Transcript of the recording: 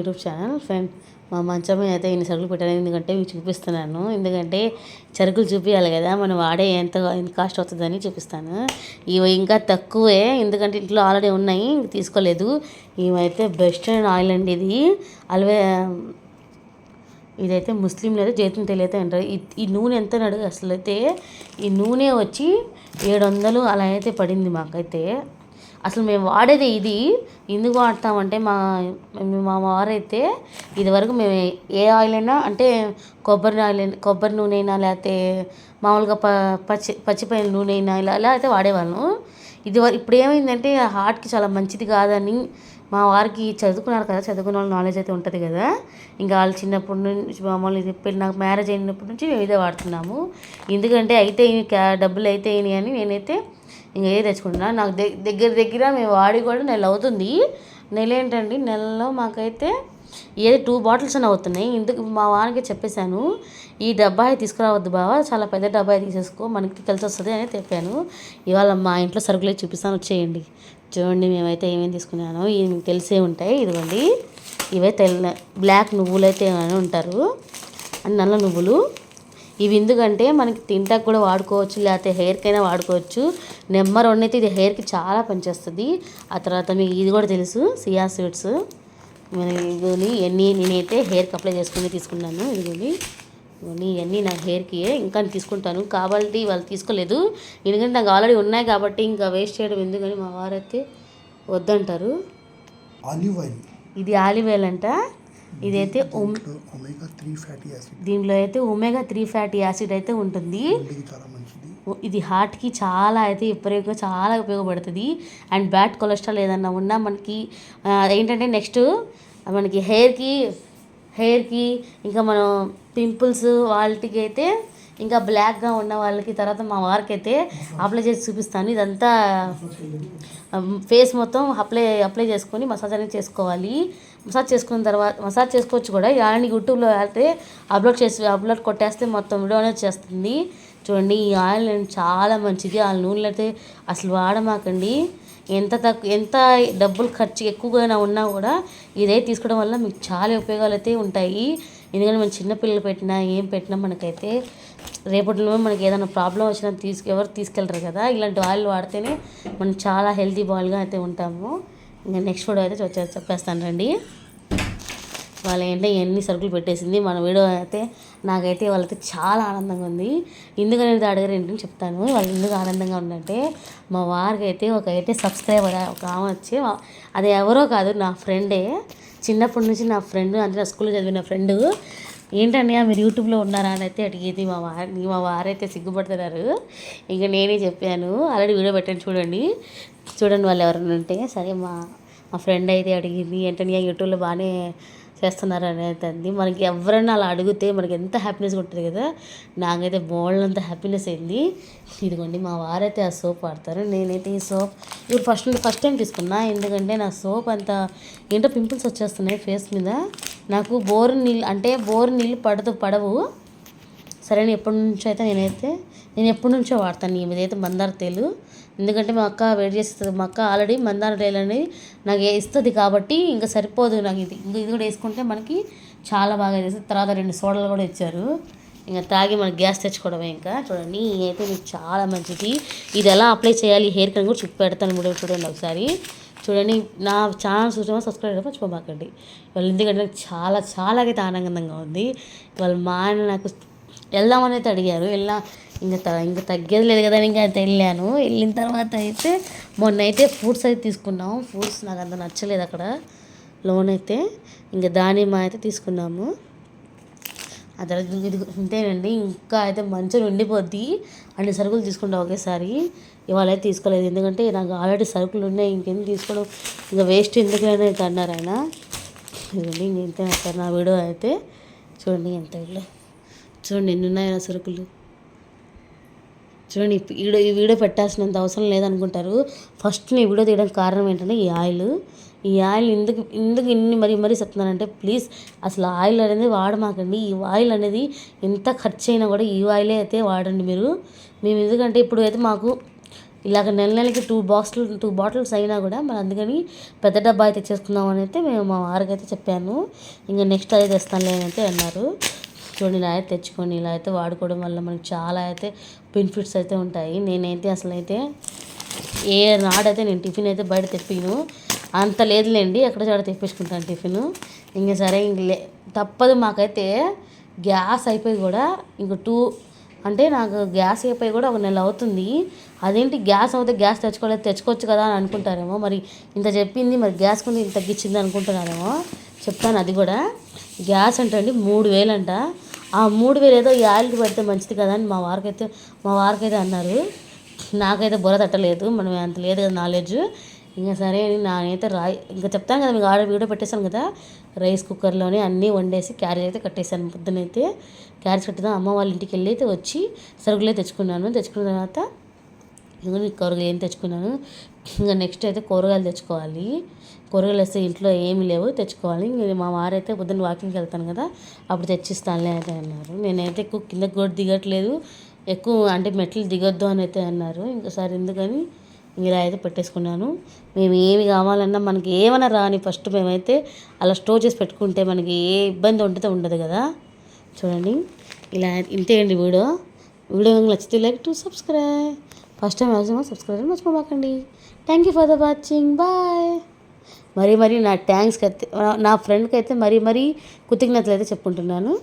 YouTube channel friend. మా మంచం మీద అయితే ఇన్ని సరుకులు పెట్టాను, ఎందుకంటే మీకు చూపిస్తున్నాను. ఎందుకంటే సరుకులు చూపించాలి కదా, మనం వాడే ఎంత కాస్ట్ అవుతుందని చూపిస్తాను. ఇవి ఇంకా తక్కువే, ఎందుకంటే ఇంట్లో ఆల్రెడీ ఉన్నాయి, తీసుకోలేదు. ఇవైతే బెస్ట్ ఆయిల్ అండి. ఇది అల్వే ఇదైతే ముస్లింలు అయితే జైతున్ తేల్ అయితే అంటారు. ఈ నూనె ఎంత అడుగు అసలు అయితే, ఈ నూనె వచ్చి 700 అలా అయితే పడింది మాకైతే. అసలు మేము వాడేది ఇది. ఎందుకు వాడతామంటే మా వారైతే ఇదివరకు మేము ఏ ఆయిల్ అయినా అంటే కొబ్బరి నూనె అయినా లేకపోతే మామూలుగా పచ్చిపోయిన నూనె అయినా ఇలా అయితే వాడేవాళ్ళం. ఇప్పుడు ఏమైందంటే హార్ట్కి చాలా మంచిది కాదని మా వారికి చదువుకున్నారు కదా, చదువుకున్న వాళ్ళు నాలెడ్జ్ అయితే ఉంటుంది కదా, ఇంకా వాళ్ళు చిన్నప్పటి నుంచి మామూలు చెప్పి నాకు మ్యారేజ్ అయినప్పటి నుంచి మేము ఇదే వాడుతున్నాము. ఎందుకంటే అయితే డబ్బులు అయితే అయినాయి అని నేనైతే ఇంకా ఏ తెచ్చుకుంటున్నా. నాకు దగ్గర మేము వాడి కూడా నెల అవుతుంది. నెల ఏంటండి, నెలలో మాకైతే 2 బాటిల్స్ అని అవుతున్నాయి. ఇందుకు మా వానికి చెప్పేశాను, ఈ డబ్బా తీసుకురావద్దు బావా, చాలా పెద్ద డబ్బా తీసేసుకో, మనకి కలిసి వస్తుంది అని చెప్పాను. ఇవాళ మా ఇంట్లో సరుకులు చూపిస్తాను, వచ్చేయండి. చూడండి మేమైతే ఏమేమి తీసుకున్నాను, ఇవి మీకు తెలిసే ఉంటాయి. ఇదిగోండి, ఇవే బ్లాక్ నువ్వులు అయితే అని ఉంటారు, అని నల్ల నువ్వులు. ఇవి ఎందుకంటే మనకి తింటాకు కూడా వాడుకోవచ్చు, లేకపోతే హెయిర్కైనా వాడుకోవచ్చు. నెంబర్ 1 అయితే ఇది హెయిర్కి చాలా పనిచేస్తుంది. ఆ తర్వాత మీకు ఇది కూడా తెలుసు, సియా సీడ్స్. ఇదిగోని నేనైతే హెయిర్కి అప్లై చేసుకుని తీసుకున్నాను. ఇదిగోని ఇవన్నీ నా హెయిర్కి ఇంకా తీసుకుంటాను కాబట్టి వాళ్ళు తీసుకోలేదు, ఎందుకంటే నాకు ఆల్రెడీ ఉన్నాయి కాబట్టి ఇంకా వేస్ట్ చేయడం ఎందుకని మా వారైతే వద్దంటారు. ఇది ఆలివ్ ఆయిల్ అంట. ఇదైతే దీంట్లో అయితే ఒమేగా 3 ఫ్యాటీ యాసిడ్ అయితే ఉంటుంది. ఇది హార్ట్కి చాలా అయితే చాలా ఉపయోగపడుతుంది. అండ్ బ్యాడ్ కొలెస్ట్రాల్ ఏదన్నా ఉన్నా మనకి ఏంటంటే నెక్స్ట్ మనకి హెయిర్కి ఇంకా మనం పింపుల్స్ వాళ్ళకి అయితే ఇంకా బ్లాక్గా ఉన్న వాళ్ళకి, తర్వాత మా వారికి అయితే అప్లై చేసి చూపిస్తాను. ఇదంతా ఫేస్ మొత్తం అప్లై చేసుకొని మసాజ్ అనేది చేసుకోవాలి. మసాజ్ చేసుకున్న తర్వాత మసాజ్ చేసుకోవచ్చు కూడా. ఇలాంటి యూట్యూబ్లో అయితే అప్లోడ్ కొట్టేస్తే మొత్తం వీడియో అనేది చేస్తుంది. చూడండి, ఈ ఆయిల్ చాలా మంచిది. ఆ నూనెలు అయితే అసలు వాడమాకండి. ఎంత డబ్బులు ఖర్చు ఎక్కువగా ఉన్నా కూడా ఇదే తీసుకోవడం వల్ల మీకు చాలా ఉపయోగాలు అయితే ఉంటాయి. ఎందుకంటే మనం చిన్నపిల్లలు ఏం పెట్టినా మనకైతే రేపటిలో మనకి ఏదైనా ప్రాబ్లం వచ్చినా ఎవరు తీసుకెళ్ళరు కదా. ఇలాంటి ఆయిల్ వాడితేనే మనం చాలా హెల్తీ బాయ్గా అయితే ఉంటాము. ఇంకా నెక్స్ట్ వీడియో అయితే చెప్పేస్తాను రండి. వాళ్ళు ఏంటంటే ఎన్ని సరుకులు పెట్టేసింది మన వీడియో అయితే. నాకైతే వాళ్ళైతే చాలా ఆనందంగా ఉంది. ఎందుకని అడిగారు ఏంటని చెప్తాను. వాళ్ళు ఎందుకు ఆనందంగా ఉందంటే, మా వారికి అయితే ఒక సబ్స్క్రైబర్ ఒక ఆమె వచ్చి, అది ఎవరో కాదు, నా ఫ్రెండే, చిన్నప్పటి నుంచి నా ఫ్రెండ్, అంటే నా స్కూల్లో చదివిన ఫ్రెండ్. ఏంటన్నయ్య మీరు యూట్యూబ్లో ఉన్నారా అని అయితే అడిగేది మా వారైతే సిగ్గుపడుతున్నారు. ఇక నేనే చెప్పాను, ఆల్రెడీ వీడియో పెట్టాను చూడండి వాళ్ళు ఎవరైనా ఉంటే. సరే మా ఫ్రెండ్ అయితే అడిగింది, ఏంటన్నయ్య యూట్యూబ్లో బాగానే చేస్తున్నారు అనేది. మనకి ఎవరైనా అలా అడిగితే మనకి ఎంత హ్యాపీనెస్గా ఉంటుంది కదా. నాకైతే బోల్డంత హ్యాపీనెస్ అయింది. ఇదిగోండి, మా వారైతే ఆ సోప్ వాడతారు. నేనైతే ఈ సోప్ ఇప్పుడు ఫస్ట్ టైం తీసుకున్నా. ఎందుకంటే నా సోప్ అంతా ఏంటో పింపుల్స్ వచ్చేస్తున్నాయి ఫేస్ మీద. నాకు బోరు నీళ్ళు పడవు. సరే, నేను ఎప్పటి నుంచో వాడతాను. ఇదైతే మందార తేలు. ఎందుకంటే మా అక్క వెయిట్ చేస్తుంది. మా అక్క ఆల్రెడీ మందార తేలు అనేది నాకు ఇస్తుంది కాబట్టి ఇంకా సరిపోదు నాకు. ఇది కూడా వేసుకుంటే మనకి చాలా బాగా చేస్తుంది. తర్వాత 2 సోడాలు కూడా ఇచ్చారు. ఇంకా తాగి మనకి గ్యాస్ తెచ్చుకోవడమే. ఇంకా చూడండి, అయితే మీకు చాలా మంచిది. ఇది ఎలా అప్లై చేయాలి హెయిర్ కని కూడా చెప్పి పెడతాను. చూడండి ఒకసారి. చూడండి, నా ఛానల్ చూసామో సబ్స్క్రైబ్ చేయడం మర్చిపోమాకండి. వాళ్ళు ఎందుకంటే నాకు చాలా అయితే ఆనందంగా ఉంది. వాళ్ళు మా ఆయన నాకు వెళ్దామని అయితే అడిగారు. ఇంకా తగ్గేది లేదు కదా, ఇంకా అయితే వెళ్ళిన తర్వాత అయితే మొన్న అయితే ఫ్రూట్స్ అయితే తీసుకున్నాము. ఫ్రూట్స్ నాకు అంత నచ్చలేదు అక్కడ లోన్ అయితే. ఇంకా దానిమ్మ అయితే తీసుకున్నాము. ఆ తర్వాత ఇది అంతేనండి. ఇంకా అయితే మంచిగా ఉండిపోద్ది అన్ని సరుకులు తీసుకుంటాం ఒకేసారి. ఇవాళ అయితే తీసుకోలేదు, ఎందుకంటే నాకు ఆల్రెడీ సరుకులు ఉన్నాయి. ఇంకెందుకు తీసుకోవడం, ఇంకా వేస్ట్ ఎందుకైనా అయితే అన్నారు ఆయన. ఇదండి ఇంతే సార్ నా వీడియో అయితే. చూడండి ఎంత చూడండి ఎన్ని ఉన్నాయో నా సరుకులు. చూడండి, ఈ వీడియో పెట్టాల్సినంత అవసరం లేదనుకుంటారు. ఫస్ట్ ఈ వీడియో తీయడానికి కారణం ఏంటంటే ఈ ఆయిల్ ఎందుకు ఇన్ని మరీ చెప్తున్నానంటే, ప్లీజ్ అసలు ఆయిల్ అనేది వాడమాకండి. ఈ ఆయిల్ అనేది ఎంత ఖర్చు అయినా కూడా ఈ ఆయిలే అయితే వాడండి మీరు. మేము ఎందుకంటే ఇప్పుడు అయితే మాకు ఇలాగ నెలకి 2 బాటిల్స్ అయినా కూడా మనం అందుకని పెద్ద డబ్బా అయితే తెచ్చేసుకుందాం అని అయితే మేము మా వారికి అయితే చెప్పాను. ఇంకా నెక్స్ట్ అదే తెస్తానులే అని అయితే అన్నారు. చూడండి ఇలా అయితే తెచ్చుకొని ఇలా అయితే వాడుకోవడం వల్ల మనకి చాలా అయితే బెనిఫిట్స్ అయితే ఉంటాయి. నేనైతే అసలు అయితే ఏ నాడైతే నేను టిఫిన్ అయితే బయట తెప్పిను, అంత లేదులేండి, ఎక్కడ చోట తెప్పించుకుంటాను టిఫిన్. ఇంక సరే ఇంక తప్పదు మాకైతే. గ్యాస్ అయిపోయి కూడా అంటే నాకు గ్యాస్ అయిపోయి కూడా 1 నెల అవుతుంది. అదేంటి గ్యాస్ అవుతే గ్యాస్ తెచ్చుకోవచ్చు కదా అని అనుకుంటారేమో. మరి ఇంత చెప్పింది, మరి గ్యాస్ కొని ఇంత తగ్గించింది అనుకుంటున్నారేమో. చెప్తాను అది కూడా. గ్యాస్ అంటండి 3000 అంట. ఆ 3000 ఏదో ఈ ఆయిల్కి పెడితే మంచిది కదా అని మా వారికైతే అన్నారు. నాకైతే బుర్ర తట్టలేదు, మనం అంత లేదు కదా నాలెడ్జ్. ఇంకా సరే అని నానైతే ఇంకా చెప్తాను కదా మీకు వీడియో పెట్టేశాను కదా, రైస్ కుక్కర్లోనే అన్నీ వండేసి క్యారేజ్ అయితే కట్టేశాను. పొద్దునైతే క్యారేజ్ కట్టిన అమ్మ వాళ్ళ ఇంటికి వెళ్ళి అయితే వచ్చి సరుకులే తెచ్చుకున్న తర్వాత ఇంకా కూరగాయలు ఏం తెచ్చుకున్నాను. ఇంకా నెక్స్ట్ అయితే కూరగాయలు తెచ్చుకోవాలి. కూరగాయలు వస్తే ఇంట్లో ఏమి లేవు, తెచ్చుకోవాలి. మా వారైతే పొద్దున్న వాకింగ్కి వెళ్తాను కదా, అప్పుడు తెచ్చిస్తానులే అయితే అన్నారు. నేనైతే ఎక్కువ కిందకి కూడా దిగట్లేదు, ఎక్కువ అంటే మెట్లు దిగొద్దు అని అయితే అన్నారు. ఇంకోసారి ఎందుకని ఇలా అయితే పెట్టేసుకున్నాను. మేము ఏమి కావాలన్నా మనకి ఏమైనా రాని ఫస్ట్ మేమైతే అలా స్టోర్ చేసి పెట్టుకుంటే మనకి ఏ ఇబ్బంది ఉండదు కదా. చూడండి ఇలా ఇంతే అండి వీడియో మీకు నచ్చితే like to subscribe. First time అవసరమో సబ్స్క్రైబ్ మర్చిపోమాకండి. Thank you for the watching. Bye. మరీ నా థ్యాంక్స్కి అయితే నా ఫ్రెండ్కి అయితే మరీ కృతజ్ఞతలు అయితే చెప్పుకుంటున్నాను.